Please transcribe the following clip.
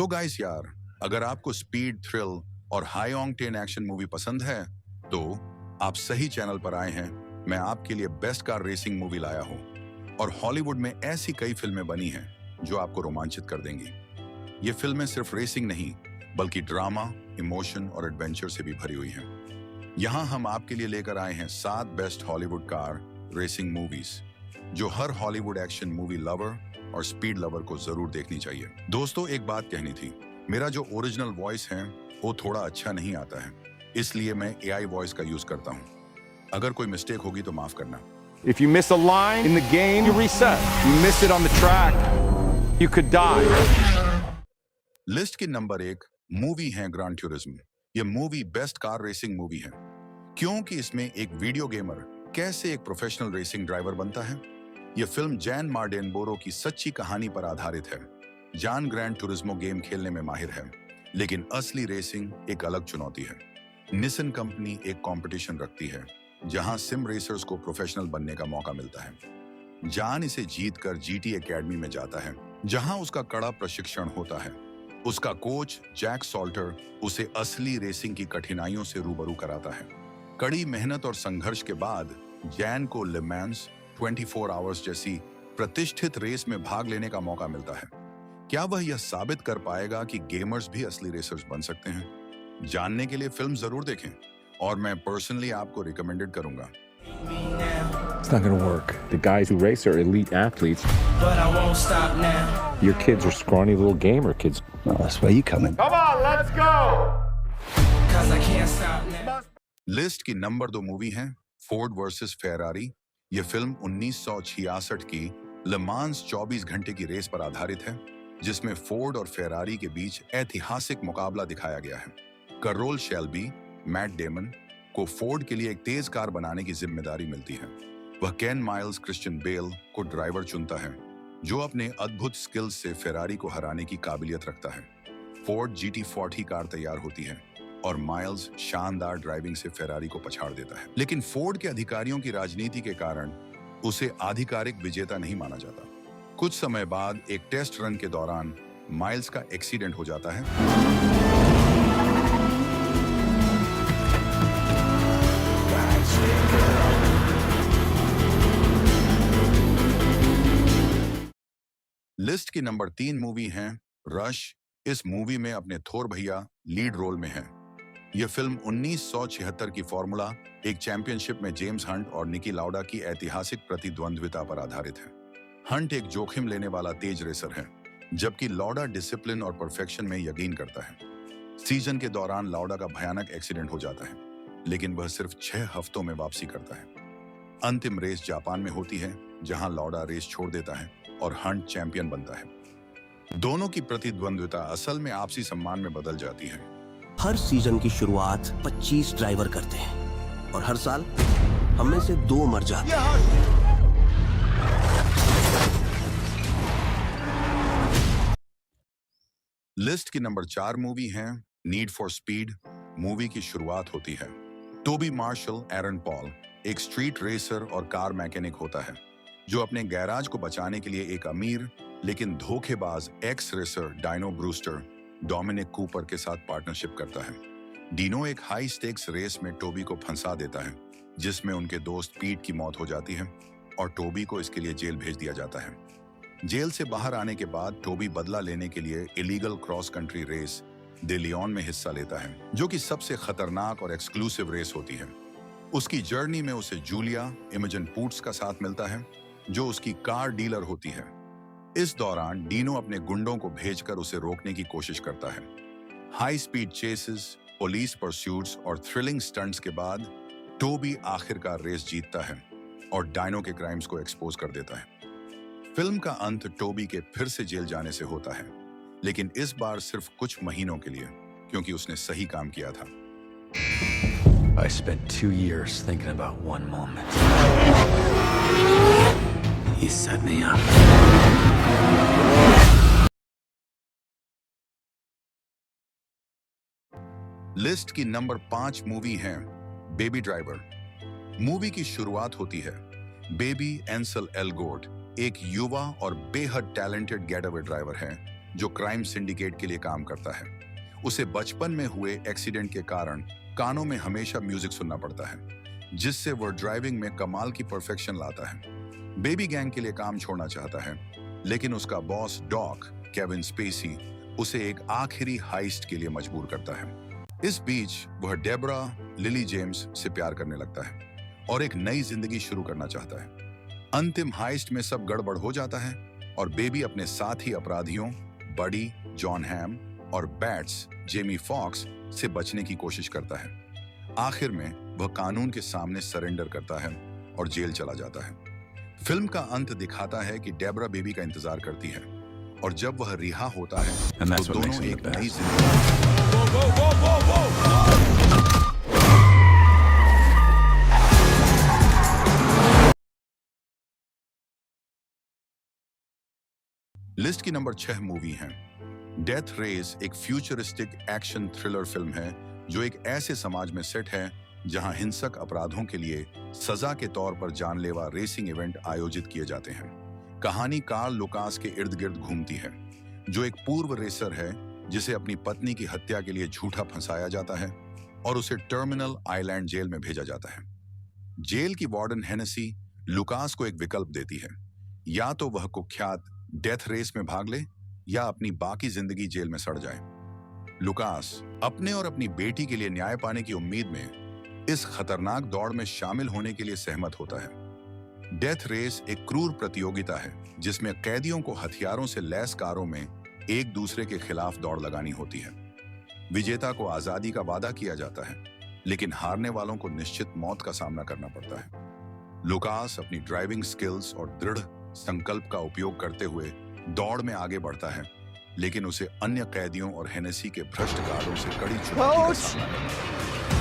So guys यार, अगर आपको स्पीड, थ्रिल और हाई ऑक्टेन एक्शन मूवी पसंद है तो आप सही चैनल पर आए हैं। मैं आपके लिए बेस्ट कार रेसिंग मूवी लाया हूं और हॉलीवुड में ऐसी कई फिल्में बनी हैं जो आपको रोमांचित कर देंगी। ये फिल्में सिर्फ रेसिंग नहीं बल्कि ड्रामा, इमोशन और एडवेंचर से भी भरी हुई हैं। यहाँ हम आपके लिए लेकर आए हैं 7 best Hollywood car racing movies जो हर हॉलीवुड एक्शन मूवी लवर और स्पीड लवर को जरूर देखनी चाहिए। दोस्तों, एक बात कहनी थी, मेरा जो ओरिजिनल वॉइस है वो थोड़ा अच्छा नहीं आता है, इसलिए मैं एआई वॉइस का यूज करता हूँ। अगर कोई मिस्टेक होगी तो माफ करना। If you miss a line in the game, you reset. You miss it on the track, you could die. List की नंबर 1 मूवी है ग्रांड ट्यूरिज्म। ये movie best car racing movie है क्योंकि इसमें एक वीडियो गेमर कैसे एक professional racing driver बनता है। यह फिल्म जैन मार्डेनबोरो की सच्ची कहानी पर आधारित है। जॉन ग्रैंड टूरिज्मो गेम खेलने में माहिर है, लेकिन असली रेसिंग एक अलग चुनौती है। निसन कंपनी एक कंपटीशन रखती है जहां सिम रेसर्स को प्रोफेशनल बनने का मौका मिलता है। जॉन इसे जीतकर जीटी एकेडमी में जाता है जहां उसका कड़ा प्रशिक्षण होता है। उसका कोच जैक सॉल्टर उसे असली रेसिंग की कठिनाइयों से रूबरू कराता है। कड़ी मेहनत और संघर्ष के बाद जैन को ले मांस 24 आवर्स जैसी प्रतिष्ठित रेस में भाग लेने का मौका मिलता है। क्या वह यह साबित कर पाएगा कि गेमर्स भी असली रेसर्स बन सकते हैं? जानने के लिए फिल्म जरूर देखें और मैं पर्सनली आपको रिकमेंडेड करूंगा। It's not gonna work. The guys who race are elite athletes. But I won't stop now. Your kids are scrawny little gamer kids. Oh, that's where you coming. Come on, let's go! Cause I can't stop now. List की number 2 movie है Ford versus Ferrari. यह film 1966 की ले मांस 24 घंटे की race पर आधारित है जिसमें फोर्ड और फेरारी के बीच ऐतिहासिक मुकाबला दिखाया गया है। कर्रोल शेल्बी, मैट डेमन को फोर्ड के लिए एक तेज कार बनाने की जिम्मेदारी मिलती है। वह केन माइल्स क्रिश्चियन बेल को ड्राइवर चुनता है जो अपने अद्भुत स्किल्स से फेरारी को हराने की काबिलियत रखता है। फोर्ड GT40 कार तैयार होती है और माइल्स शानदार ड्राइविंग से फेरारी को पछाड़ देता है, लेकिन फोर्ड के अधिकारियों की राजनीति के कारण उसे आधिकारिक विजेता नहीं माना जाता। कुछ समय बाद एक टेस्ट रन के दौरान माइल्स का एक्सीडेंट हो जाता है। लिस्ट की नंबर 3 मूवी है रश। इस मूवी में अपने थोर भैया लीड रोल में हैं। यह फिल्म 1976 की फॉर्मूला एक चैंपियनशिप में जेम्स हंट और निकी लाउडा की ऐतिहासिक प्रतिद्वंद्विता पर आधारित है। हंट एक जोखिम लेने वाला तेज रेसर है जबकि लाउडा डिसिप्लिन और परफेक्शन में यकीन करता है। सीजन के दौरान लाउडा का भयानक एक्सीडेंट हो जाता है, लेकिन वह सिर्फ 6 हफ्तों में वापसी करता है। अंतिम रेस जापान में होती है जहां लाउडा रेस छोड़ देता है और हंट चैंपियन बनता है। दोनों की प्रतिद्वंद्विता असल में आपसी सम्मान में बदल जाती है। हर सीजन की शुरुआत 25 ड्राइवर करते हैं और हर साल हम में से 2 मर जाते हैं। लिस्ट की नंबर 4 मूवी है नीड फॉर स्पीड। मूवी की शुरुआत होती है टोबी मार्शल एरन पॉल एक स्ट्रीट रेसर और कार मैकेनिक होता है जो अपने गैराज को बचाने के लिए एक अमीर लेकिन धोखेबाज ex racer Dino Brewster Dominic Cooper के साथ पार्टनरशिप करता है। डीनो एक हाई स्टेक्स रेस में टोबी को फंसा देता है जिसमें उनके दोस्त पीट की मौत हो जाती है और टोबी को इसके लिए जेल भेज दिया जाता है। जेल से बाहर आने के बाद टोबी बदला लेने के लिए इलीगल क्रॉस कंट्री रेस दे लियोन में हिस्सा लेता है जो कि सबसे खतरनाक और एक्सक्लूसिव रेस होती है। उसकी जर्नी में उसे जूलिया इमेजन पूट्स का साथ मिलता है जो उसकी कार डीलर होती है। इस दौरान डीनो अपने गुंडों को भेजकर उसे रोकने की कोशिश करता है। High speed chases, police pursuits और थ्रिलिंग स्टंट्स के बाद टोबी आखिरकार रेस जीतता है और डायनो के क्राइम्स को एक्सपोज कर देता है। फिल्म का अंत टोबी के फिर से जेल जाने से होता है, लेकिन इस बार सिर्फ कुछ महीनों के लिए, क्योंकि उसने सही काम किया था। I spent 2 years thinking about one moment. He set me up. List की नंबर 5 मूवी है बेबी ड्राइवर। मूवी की शुरुआत होती है बेबी एंसल एल्गोर्ट एक युवा और बेहद टैलेंटेड गेटअवे ड्राइवर है जो क्राइम सिंडिकेट के लिए काम करता है। उसे बचपन में हुए एक्सीडेंट के कारण कानों में हमेशा म्यूजिक सुनना पड़ता है, जिससे वह ड्राइविंग में कमाल की परफेक्शन लाता है। बेबी गैंग के लिए काम छोड़ना चाहता है, लेकिन उसका बॉस डॉक केविन स्पेसी उसे एक आखिरी हाइस्ट के लिए मजबूर करता है। इस बीच वह डेबरा लिली जेम्स से प्यार करने लगता है और एक नई जिंदगी शुरू करना चाहता है। अंतिम हाइस्ट में सब गड़बड़ हो जाता है और बेबी अपने साथी अपराधियों बडी, जॉन हैम और बैट्स जेमी फॉक्स से बचने की कोशिश करता है। आखिर में वह कानून के सामने सरेंडर करता है और जेल चला जाता है। फिल्म का अंत दिखाता है कि डेबरा बेबी का इंतजार करती है और जब वह रिहा होता है And that's तो what makes दोनों him एक the नई best. जिंदगी लिस्ट की नंबर 6 मूवी है डेथ रेस। एक फ्यूचरिस्टिक एक्शन थ्रिलर फिल्म है जो एक ऐसे समाज में सेट है जहां हिंसक अपराधों के लिए सजा के तौर पर जानलेवा रेसिंग इवेंट आयोजित किए जाते हैं। कहानी कार्ल लुकास के इर्द गिर्द घूमती है, जो एक पूर्व रेसर है जिसे अपनी पत्नी की हत्या के लिए झूठा फंसाया जाता है और उसे टर्मिनल आइलैंड जेल में भेजा जाता है। जेल की वार्डन हेनेसी लुकास को एक विकल्प देती है, या तो वह कुख्यात डेथ रेस में भाग ले या अपनी बाकी जिंदगी जेल में सड़ जाए। लुकास अपने और अपनी बेटी के लिए न्याय पाने की उम्मीद में इस खतरनाक दौड़ में शामिल होने के लिए सहमत होता है। डेथ रेस एक क्रूर प्रतियोगिता है जिसमें कैदियों को हथियारों से लैस कारों में एक दूसरे के खिलाफ दौड़ लगानी होती है। विजेता को आजादी का वादा किया जाता है, लेकिन हारने वालों को निश्चित मौत का सामना करना पड़ता है। लुकास अपनी ड्राइविंग स्किल्स और दृढ़ संकल्प का उपयोग करते हुए दौड़ में आगे बढ़ता है, लेकिन उसे अन्य कैदियों और हेनेसी के भ्रष्ट कार्यों से कड़ी चुनौती का सामना करना पड़ता है।